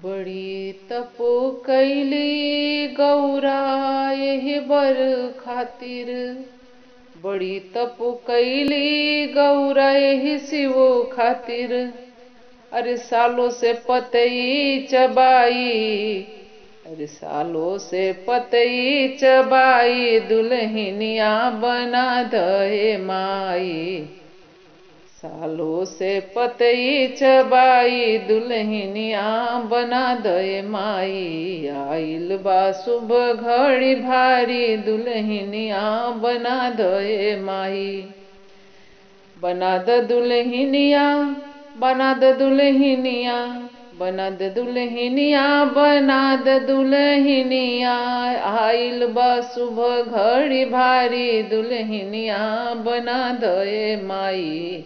बड़ी तपो कैली गौरा एहि बर खातिर। बड़ी तपो कैली गौरा एहि शिवो खातिर। अरे सालों से पतई चबाई, अरे सालों से पतई चबाई, दुल्हनिया बना दे माई। सालों से पतई चबाई, दुल्हनिया बना दे माई। आइल बा शुभ घड़ी भारी, दुल्हनिया बना दे माई। बना द दुल्हनिया, बना द दुल्हनिया, बना द दुल्हनिया, बना द दुल्हनिया। आइल बा शुभ घड़ी भारी, दुल्हनिया बना दे माई।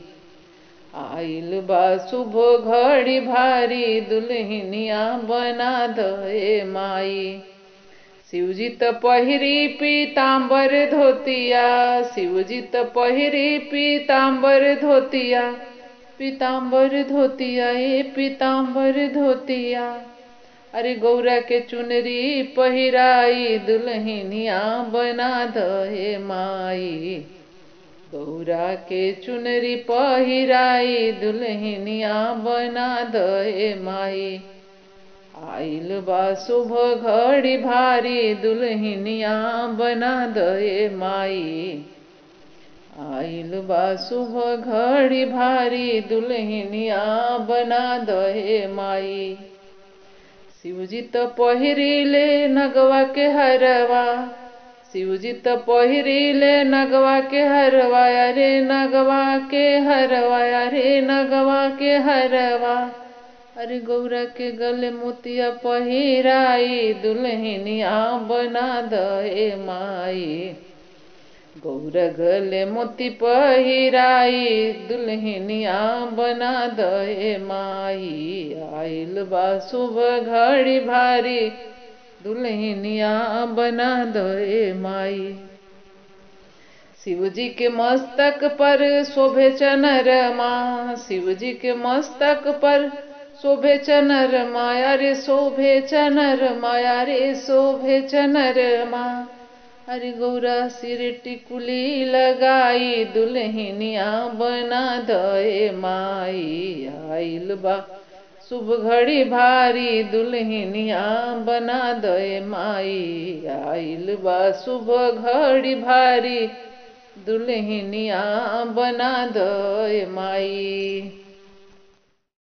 आइल बा शुभ घड़ी भारी, दुल्हनिया बना दे माई। शिवजी त पहिरी पीताम्बर धोतिया, शिवजी त पहिरी पीताम्बर धोतिया, पीताम्बर धोतिया ए पीताम्बर धोतिया। अरे गौरा के चुनरी पहिराई, दुल्हनिया बना दे माई। गौरा के चुनरी पहिराई, दुल्हनिया बना दे माई। आइल बा शुभ घड़ी भारी, दुल्हनिया बना दे माई। आइल बा शुभ घड़ी भारी, दुल्हनिया बना दे माई। शिवजी त पहिरीले नगवा के हरवा, शिवजी त पहिरीले नगवा के हरवा, रे नगवा के हरवा, रे नगवा के हरवा। अरे गौरा के गले मोतिया पहिराई, दुल्हनिया बना दे माई। गौरा गले मोती पहिराई, दुल्हनिया बना दे माई। आइल बा शुभ घड़ी भारी, दुल्हनिया बना दे माई। शिवजी के मस्तक पर शोभे चनरमा, शिवजी के मस्तक पर शोभे चनरमा, रे शोभे चनरमा, रे शोभे चनरमा। अरे गौरा सिर टिकुली लगाई, दुल्हनिया बना दे माई। आइल बा शुभ घड़ी भारी, दुल्हनिया बना दे माई। आइल बा शुभ घड़ी भारी, दुल्हनिया बना दे माई।